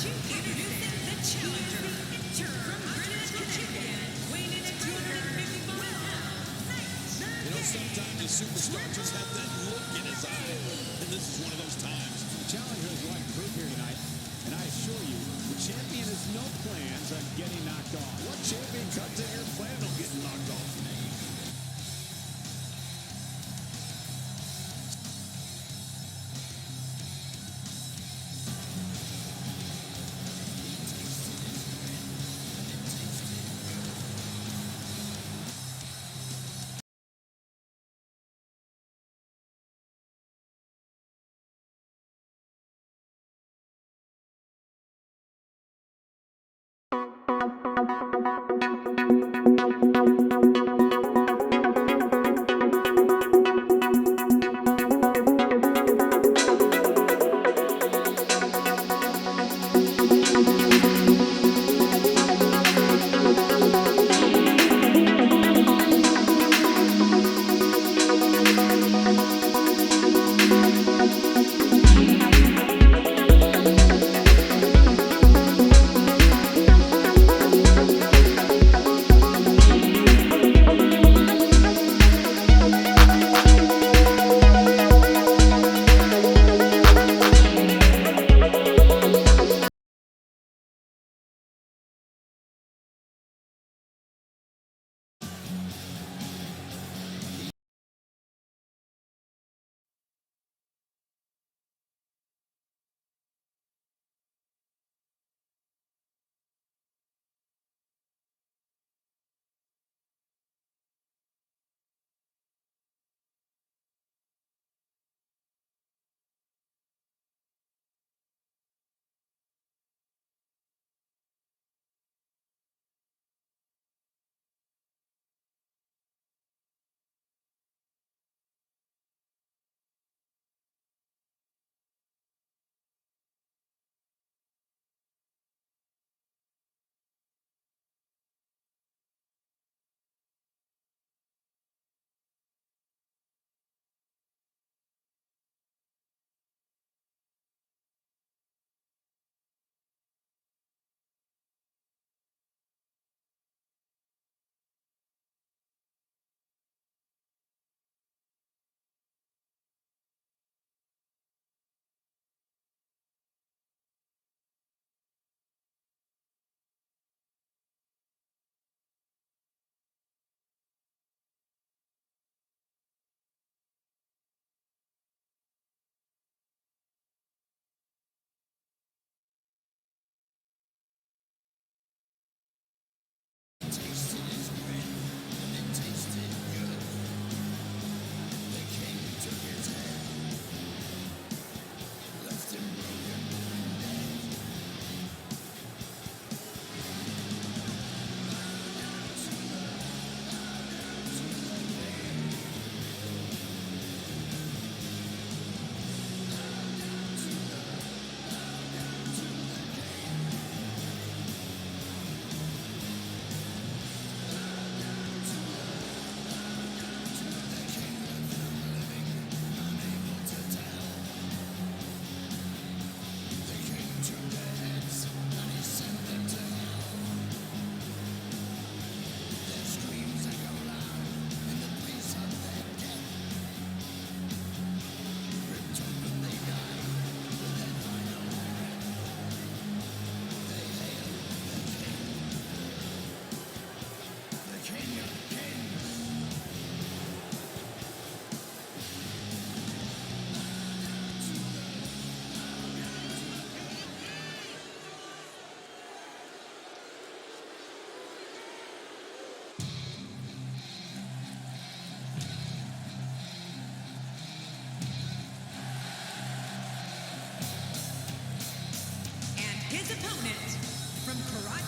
Introducing the challenger, Intercontinental champion, weighing in at 250 pounds. You know, sometimes a superstar just has that look in his eye, and this is one of those times. The challenger has a lot to prove here tonight, and I assure you, the champion has no plans on getting knocked off. What champion comes in here planning on getting knocked off?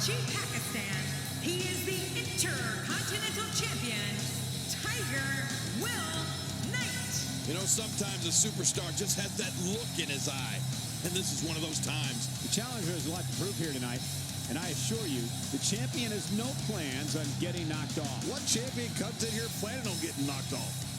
Pakistan, he is the Intercontinental champion, Tiger Will Knight. You know, sometimes a superstar just has that look in his eye, and this is one of those times. The challenger has a lot to prove here tonight, and I assure you, the champion has no plans on getting knocked off. What champion comes in here planning on getting knocked off?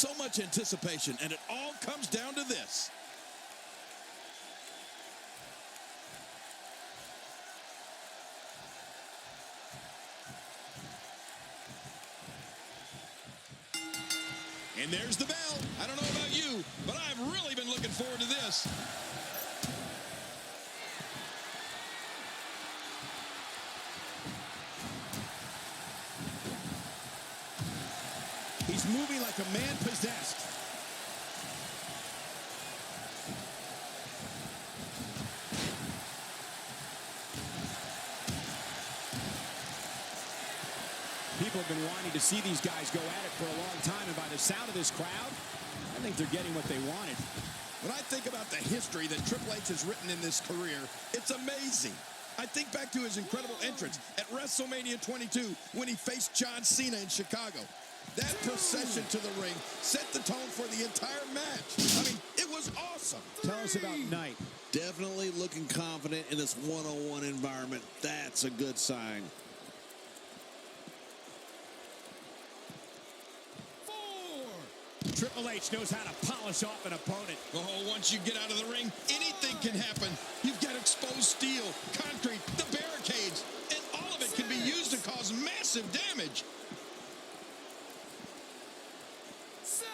So much anticipation, and it all comes down to this. And there's the bell. I don't know about you, but I've really been looking forward to this. He's moving like a man possessed. People have been wanting to see these guys go at it for a long time, and by the sound of this crowd, I think they're getting what they wanted. When I think about the history that Triple H has written in this career, it's amazing. I think back to his incredible entrance at WrestleMania 22 when he faced John Cena in Chicago. That procession to the ring set the tone for the entire match. I mean, it was awesome. Tell us about Knight. Definitely looking confident in this one-on-one environment. That's a good sign. Triple H knows how to polish off an opponent. Oh, once you get out of the ring, anything can happen. You've got exposed steel, concrete, the barricades, and all of it can be used to cause massive damage. 7.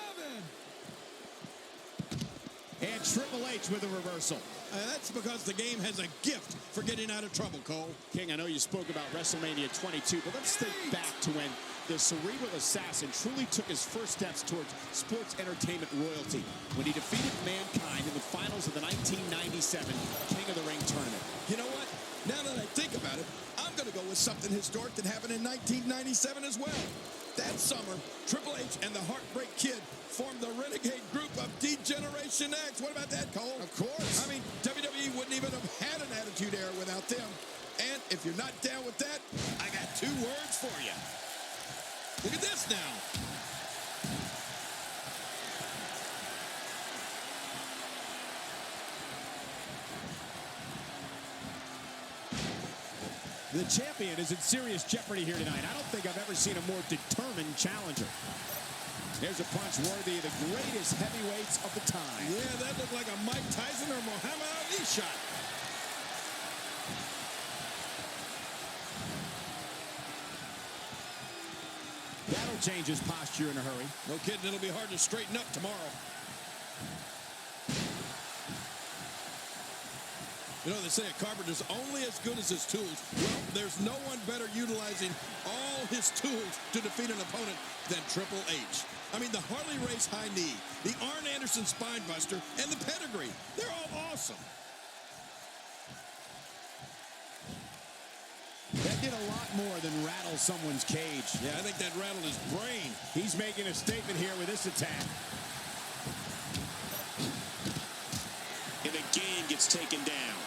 And Triple H with a reversal. That's because the game has a gift for getting out of trouble, Cole. King, I know you spoke about WrestleMania 22, but let's think back to when the cerebral assassin truly took his first steps towards sports entertainment royalty when he defeated Mankind in the finals of the 1997 King of the Ring tournament. You know what? Now that I think about it, I'm going to go with something historic that happened in 1997 as well. That summer, Triple H and the Heartbreak Kid formed the renegade group of D-Generation X. What about that, Cole? Of course. I mean, WWE wouldn't even have had an Attitude Era without them. And if you're not down with that, I got 2 words for you. Look at this now. The champion is in serious jeopardy here tonight. I don't think I've ever seen a more determined challenger. There's a punch worthy of the greatest heavyweights of the time. Yeah, that looked like a Mike Tyson or Muhammad Ali shot. That'll change his posture in a hurry. No kidding, it'll be hard to straighten up tomorrow. You know, they say a carpenter's only as good as his tools. Well, there's no one better utilizing all his tools to defeat an opponent than Triple H. I mean, the Harley Race high knee, the Arn Anderson spine buster, and the pedigree. They're all awesome. That did a lot more than rattle someone's cage. Yeah, I think that rattled his brain. He's making a statement here with this attack. And again gets taken down.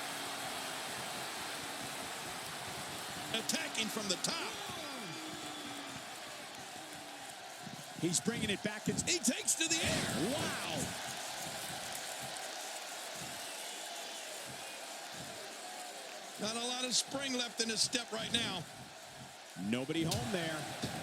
Attacking from the top. He's bringing it back. He takes to the air. Wow. Not a lot of spring left in his step right now. Nobody home there.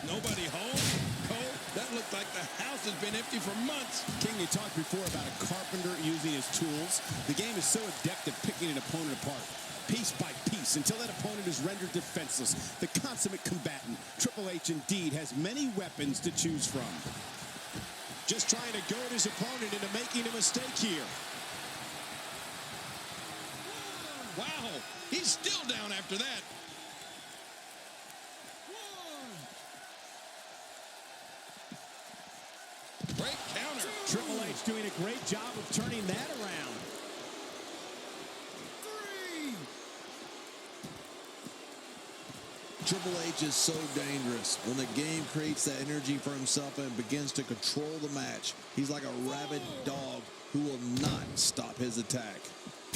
Nobody home? Cole, that looked like the house has been empty for months. King, you talked before about a carpenter using his tools. The game is so adept at picking an opponent apart, piece by piece, until that opponent is rendered defenseless. The consummate combatant, Triple H indeed has many weapons to choose from. Just trying to goad his opponent into making a mistake here. Wow, he's still down after that. Great counter. Triple H doing a great job of turning that around. 3. Triple H is so dangerous. When the game creates that energy for himself and begins to control the match, he's like a rabid dog who will not stop his attack.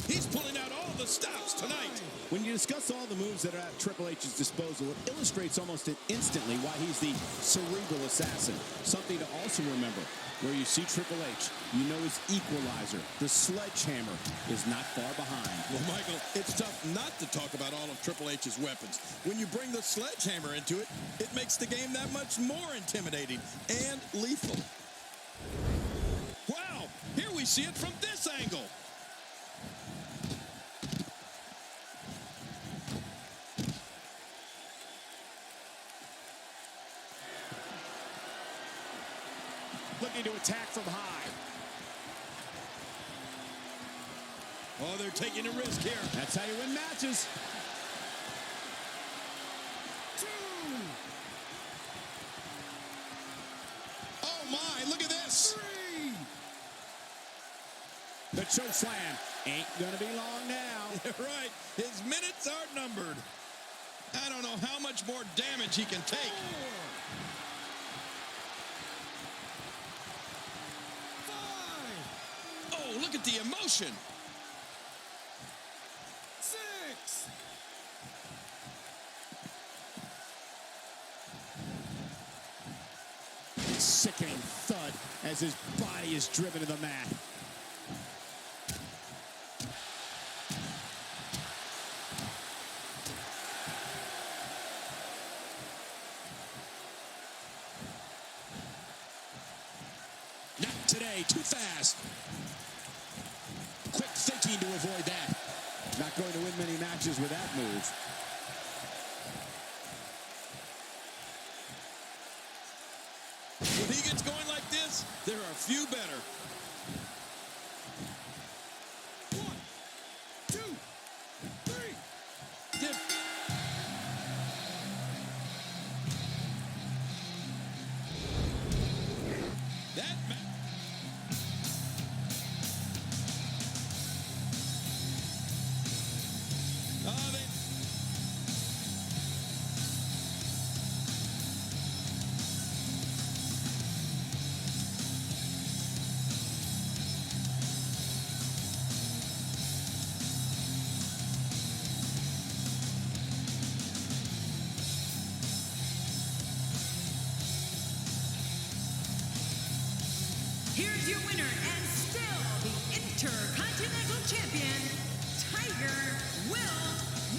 He's pulling out all the stops tonight. When you discuss all the moves that are at Triple H's disposal, it illustrates almost instantly why he's the cerebral assassin. Something to also remember, where you see Triple H, you know his equalizer, the sledgehammer, is not far behind. Well, Michael, it's tough not to talk about all of Triple H's weapons. When you bring the sledgehammer into it, it makes the game that much more intimidating and lethal. see it from this angle. Looking to attack from high. Oh, they're taking a risk here. That's how you win matches. 2. Oh, my, look at this. 3. The choke slam ain't gonna be long now. Right, his minutes are numbered. I don't know how much more damage he can take. 4. 5. Oh, look at the emotion. 6. Sickening thud as his body is driven to the mat. Not today, too fast. Quick thinking to avoid that. Not going to win many matches with that move. When he gets going like this, there are few better. 1, 2, 3. Dip. That Here's your winner and still the Intercontinental Champion, Tiger Will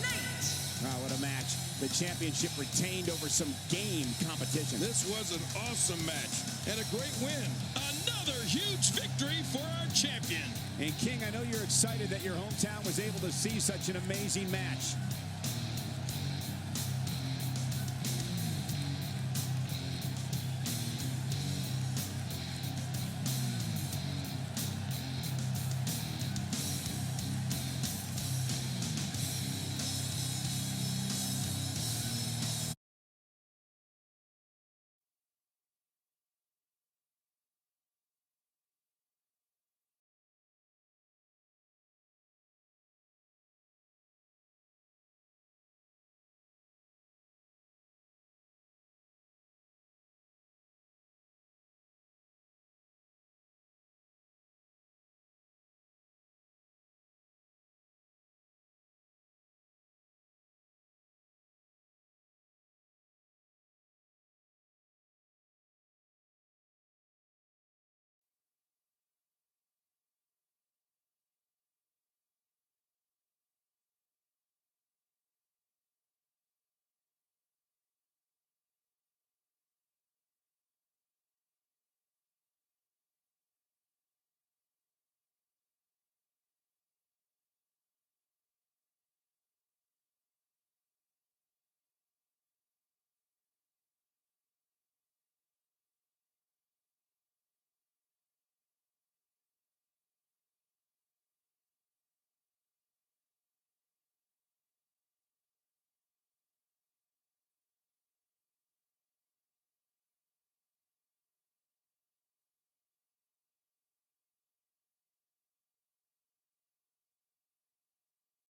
Knight. Oh, what a match. The championship retained over some game competition. This was an awesome match and a great win. Another huge victory for our champion. And King, I know you're excited that your hometown was able to see such an amazing match.